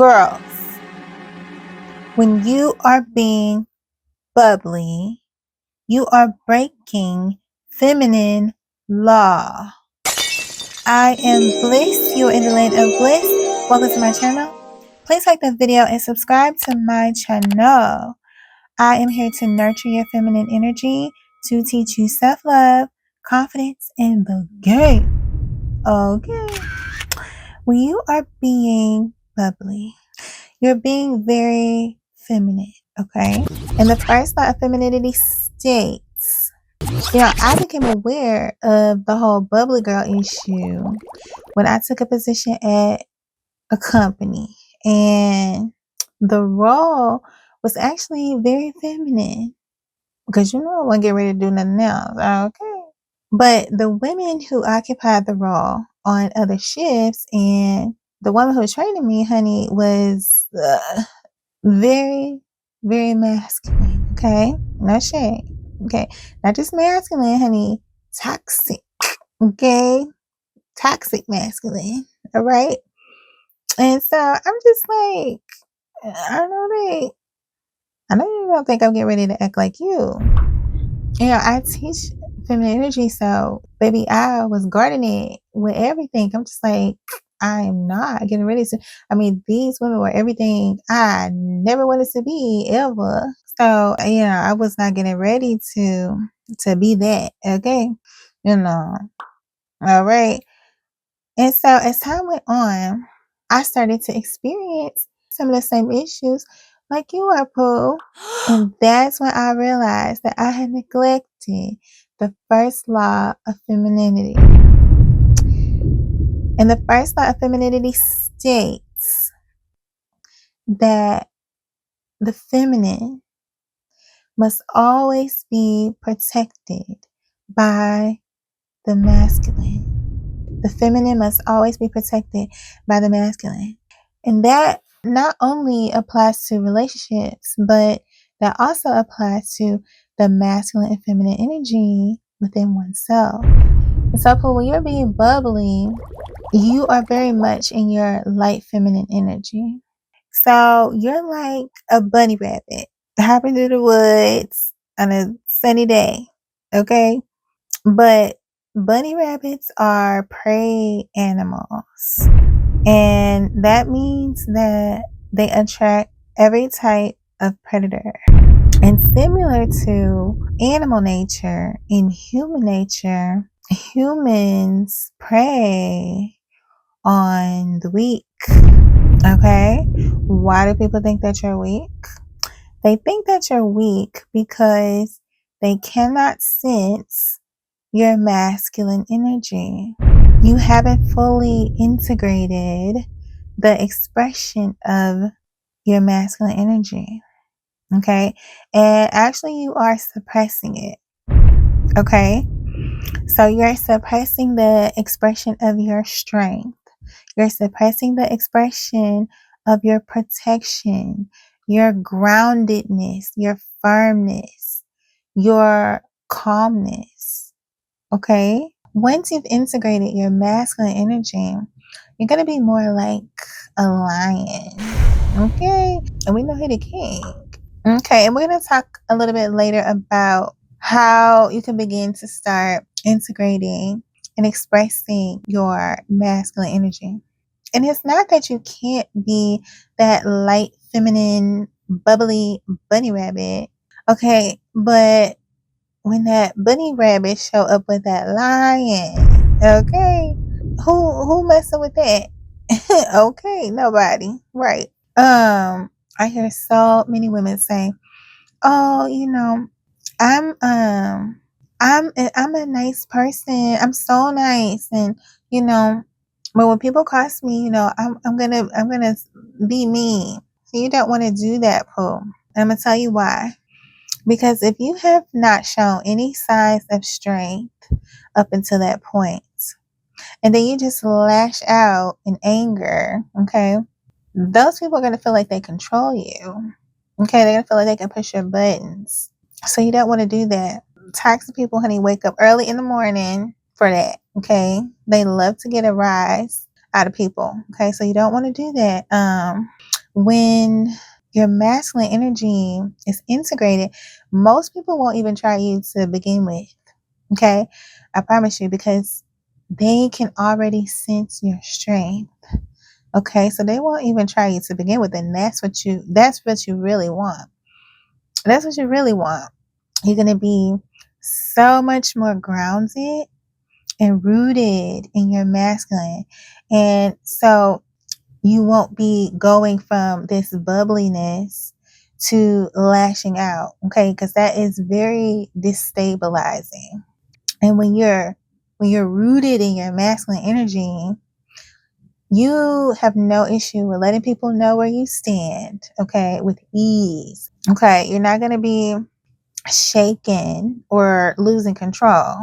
Girls, when you are being bubbly, you are breaking feminine law. I am Bliss. You are in the land of bliss. Welcome to my channel. Please like the video and subscribe to my channel. I am here to nurture your feminine energy, to teach you self-love, confidence, and the game. Okay. When you are being bubbly, you're being very feminine, okay? And the first law of femininity states, I became aware of the whole bubbly girl issue when I took a position at a company, and the role was actually very feminine because I wasn't getting ready to do nothing else, okay? But the women who occupied the role on other shifts and the woman who was training me, honey, was very, very masculine. Okay, no shade. Okay, not just masculine, honey, toxic. Okay, toxic masculine. All right, and so I'm just like, I know you don't think I'm getting ready to act like you. I teach feminine energy, so baby, I was guarding it with everything. I'm just like, I am not getting ready to. These women were everything I never wanted to be ever. So, I was not getting ready to be that. Okay, all right. And so as time went on, I started to experience some of the same issues like you are, Pooh. And that's when I realized that I had neglected the first law of femininity. And the first law of femininity states that the feminine must always be protected by the masculine. The feminine must always be protected by the masculine. And that not only applies to relationships, but that also applies to the masculine and feminine energy within oneself. And so when you're being bubbly, you are very much in your light feminine energy. So you're like a bunny rabbit hopping through the woods on a sunny day. Okay? But bunny rabbits are prey animals. And that means that they attract every type of predator. And similar to animal nature, in human nature, humans prey on the weak. Okay? Why do people think that you're weak? They think that you're weak because they cannot sense your masculine energy. You haven't fully integrated the expression of your masculine energy. Okay? And actually, you are suppressing it. Okay? So you're suppressing the expression of your strength. You're suppressing the expression of your protection, your groundedness, your firmness, your calmness. Okay? Once you've integrated your masculine energy, you're going to be more like a lion. Okay? And we know who the king. Okay, and we're going to talk a little bit later about how you can begin to start integrating and expressing your masculine energy. And it's not that you can't be that light, feminine, bubbly bunny rabbit. Okay, but when that bunny rabbit show up with that lion, okay, who messing with that? Okay, nobody, right? I hear so many women say, "Oh, I'm a nice person. I'm so nice, and but when people cross me, I'm gonna be mean. So you don't want to do that, Pooh. I'm gonna tell you why. Because if you have not shown any signs of strength up until that point, and then you just lash out in anger, okay, those people are going to feel like they control you. Okay, they're going to feel like they can push your buttons. So you don't want to do that. Toxic people, honey, wake up early in the morning for that, okay? They love to get a rise out of people. Okay, so you don't want to do that. When your masculine energy is integrated, most people won't even try you to begin with. Okay, I promise you, because they can already sense your strength. Okay, so they won't even try you to begin with, and that's what you really want. That's what you really want. You're gonna be so much more grounded and rooted in your masculine. And so you won't be going from this bubbliness to lashing out, okay? Because that is very destabilizing. And when you're rooted in your masculine energy, you have no issue with letting people know where you stand, okay, with ease. Okay, you're not going to be shaken or losing control,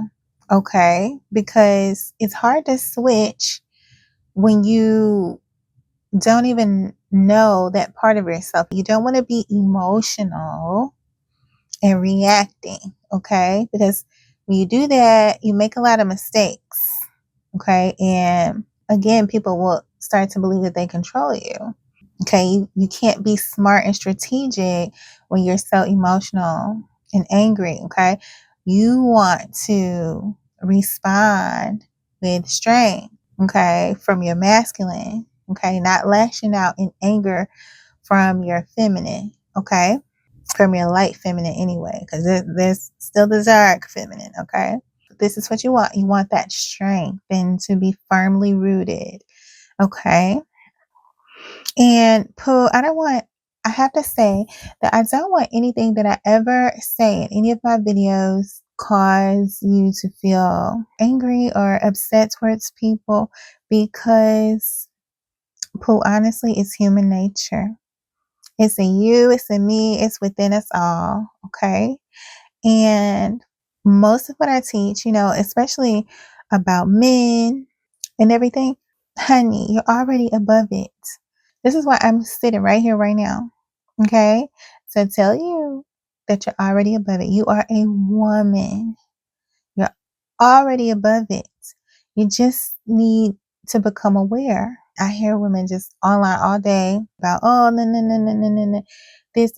okay? Because it's hard to switch when you don't even know that part of yourself. You don't want to be emotional and reacting, okay? Because when you do that, you make a lot of mistakes, okay? And again, people will start to believe that they control you, okay? You can't be smart and strategic when you're so emotional and angry, okay? You want to respond with strength, okay, from your masculine, okay? Not lashing out in anger from your feminine, okay? From your light feminine anyway, because there's still the dark feminine, okay? This is what you want. You want that strength and to be firmly rooted, okay? And Pooh, I have to say that I don't want anything that I ever say in any of my videos cause you to feel angry or upset towards people, because Pooh, honestly, it's human nature. It's in you, it's in me, it's within us all, okay? And most of what I teach, especially about men and everything, honey, you're already above it. This is why I'm sitting right here, right now, okay? To tell you that you're already above it. You are a woman. You're already above it. You just need to become aware. I hear women just online all day about, oh, no, no, no, no, no, no, no. This.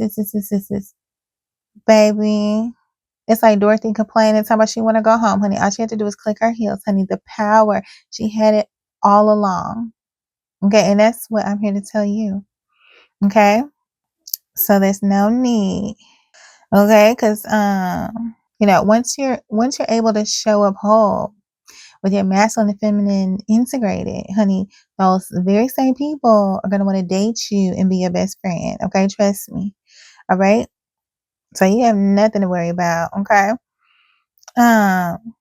Baby, it's like Dorothy complaining, talking about she want to go home, honey. All she had to do was click her heels, honey. The power, she had it all along. Okay, and that's what I'm here to tell you. Okay, so there's no need. Okay, because once you're able to show up whole with your masculine and feminine integrated, honey, those very same people are gonna want to date you and be your best friend. Okay, trust me. All right, so you have nothing to worry about. Okay. Um.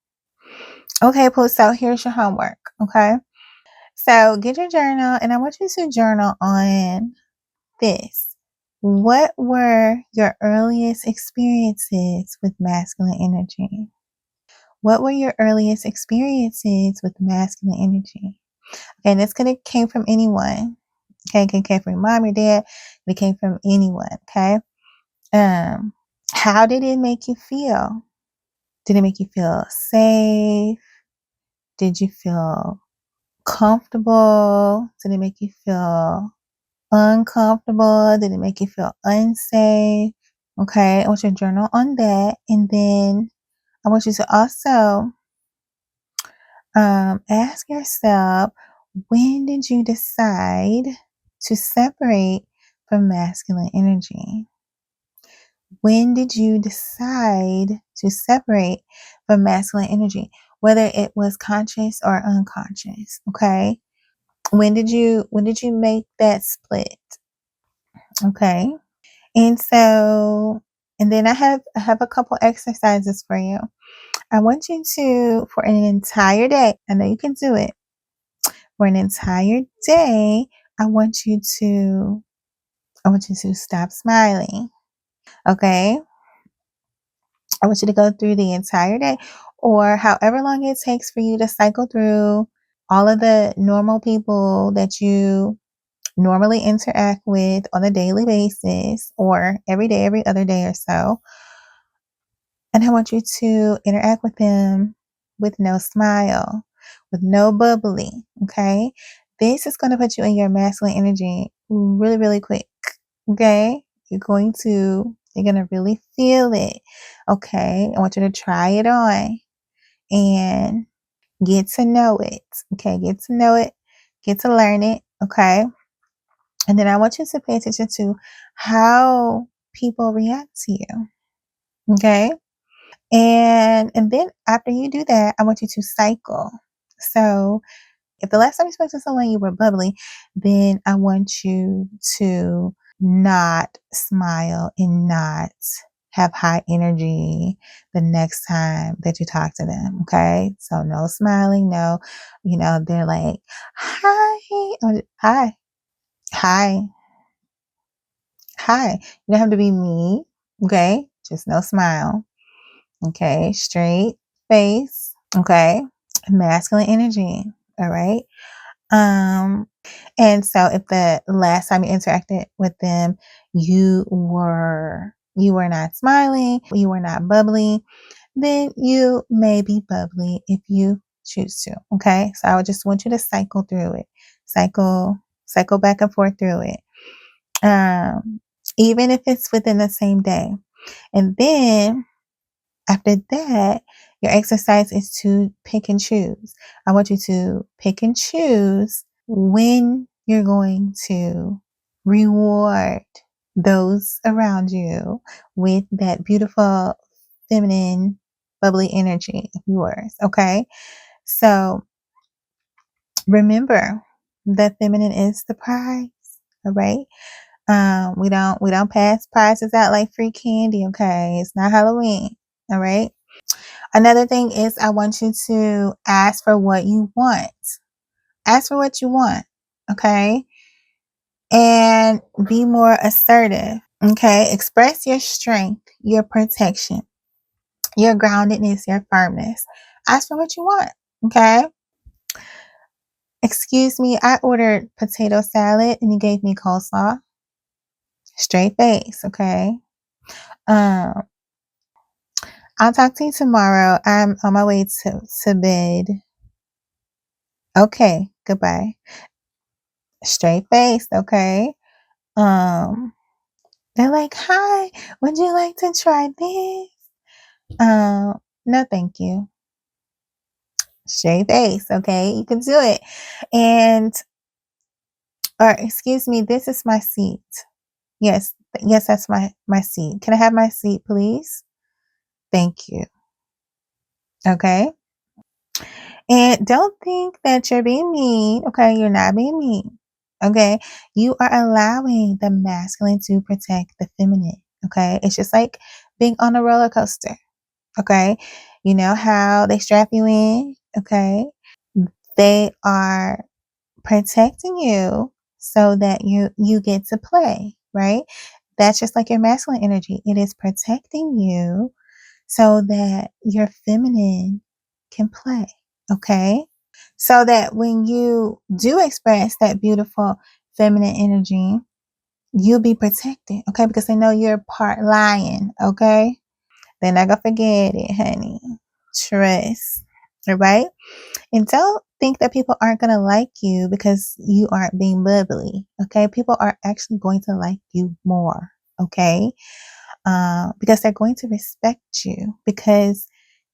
Okay, Pooh, so here's your homework, okay? So get your journal, and I want you to journal on this. What were your earliest experiences with masculine energy? What were your earliest experiences with masculine energy? Okay, and this could have came from anyone. Okay, it came from your mom, your dad. It came from anyone, okay? How did it make you feel? Did it make you feel safe? Did you feel comfortable? Did it make you feel uncomfortable? Did it make you feel unsafe? Okay, I want you to journal on that. And then I want you to also ask yourself, when did you decide to separate from masculine energy? When did you decide to separate from masculine energy? Whether it was conscious or unconscious, okay? When did you make that split? Okay. And so, and then I have a couple exercises for you. I want you to, for an entire day, I know you can do it. For an entire day, I want you to stop smiling. Okay? I want you to go through the entire day, or however long it takes for you to cycle through all of the normal people that you normally interact with on a daily basis, or every day, every other day or so. And I want you to interact with them with no smile, with no bubbly, okay? this is going to put you in your masculine energy really, really quick. Okay? You're going to really feel it. Okay? I want you to try it on and get to know it. Okay? Get to know it. Get to learn it. Okay? And then I want you to pay attention to how people react to you. Okay? And then after you do that, I want you to cycle. So if the last time you spoke to someone you were bubbly, then I want you to not smile and not have high energy the next time that you talk to them. Okay. So no smiling, no, they're like, hi, hi, hi, hi. You don't have to be mean. Okay. Just no smile. Okay. Straight face. Okay. Masculine energy. All right. And so if the last time you interacted with them, you were not smiling, you were not bubbly, then you may be bubbly if you choose to. Okay. So I would just want you to cycle through it. Cycle back and forth through it. Even if it's within the same day. And then after that, your exercise is to pick and choose. I want you to pick and choose when you're going to reward those around you with that beautiful, feminine, bubbly energy of yours. Okay. So remember that feminine is the prize. All right. We don't pass prizes out like free candy. Okay. It's not Halloween. All right. Another thing is I want you to ask for what you want. Ask for what you want. Okay. And be more assertive. Okay. Express your strength, your protection, your groundedness, your firmness. Ask for what you want. Okay. Excuse me, I ordered potato salad and you gave me coleslaw. Straight face. Okay. Um, I'll talk to you tomorrow. I'm on my way to bed. Okay. Goodbye. Straight face. Okay. Um, they're like, hi, would you like to try this? No, thank you. Straight face, okay? You can do it. And, or excuse me, this is my seat. Yes, yes, that's my seat. Can I have my seat, please? Thank you. Okay. And don't think that you're being mean. Okay. You're not being mean. Okay. You are allowing the masculine to protect the feminine. Okay. It's just like being on a roller coaster. Okay. You know how they strap you in? Okay. They are protecting you so that you get to play, right? That's just like your masculine energy. It is protecting you so that your feminine can play. Okay. So that when you do express that beautiful feminine energy, you'll be protected. Okay. Because they know you're part lion. Okay. They're not gonna forget it, honey. Trust. All right. And don't think that people aren't gonna like you because you aren't being bubbly. Okay. People are actually going to like you more. Okay. Because they're going to respect you because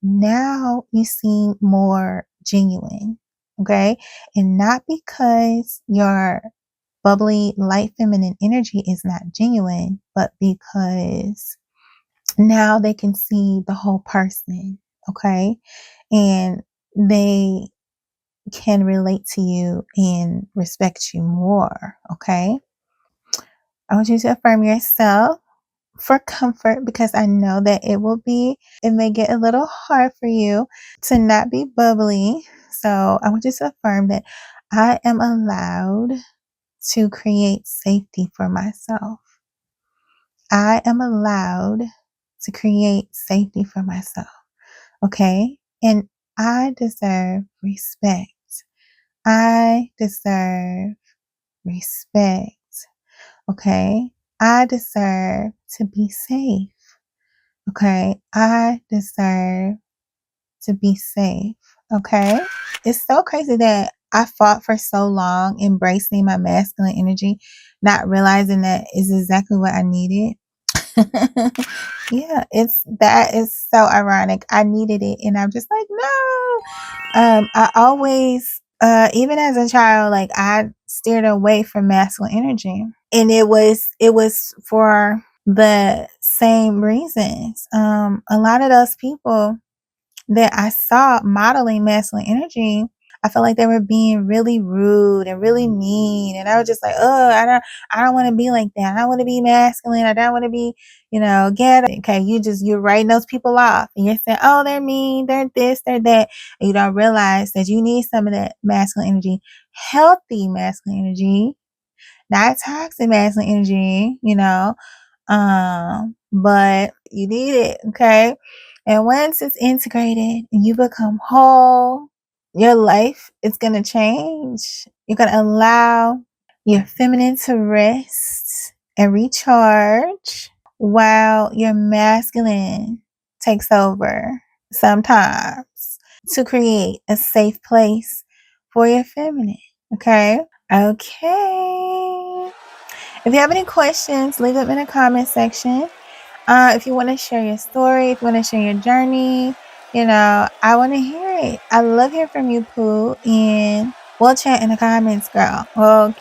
now you seem more genuine. Okay. And not because your bubbly, light, feminine energy is not genuine, but because now they can see the whole person, okay? And they can relate to you and respect you more, okay? I want you to affirm yourself for comfort because I know that it may get a little hard for you to not be bubbly. So I want you to affirm that I am allowed to create safety for myself. I am allowed to create safety for myself. Okay. And I deserve respect. I deserve respect. Okay. I deserve to be safe. Okay. I deserve to be safe. Okay. It's so crazy that I fought for so long embracing my masculine energy, not realizing that is exactly what I needed. Yeah, that is so ironic. I needed it and I'm just like, no. I always even as a child, like I steered away from masculine energy. And it was for the same reasons. A lot of those people that I saw modeling masculine energy, I felt like they were being really rude and really mean. And I was just like, oh, I don't want to be like that. I don't want to be masculine. I don't want to be, get it. Okay, you're writing those people off and you're saying, oh, they're mean, they're this, they're that. And you don't realize that you need some of that masculine energy, healthy masculine energy, not toxic masculine energy, but you need it, okay? And once it's integrated and you become whole, your life is going to change. You're going to allow your feminine to rest and recharge while your masculine takes over sometimes to create a safe place for your feminine, okay? Okay. If you have any questions, leave them in the comment section. If you want to share your story, if you want to share your journey, I want to hear it. I love hearing from you, Pooh, and we'll chat in the comments, girl. Okay.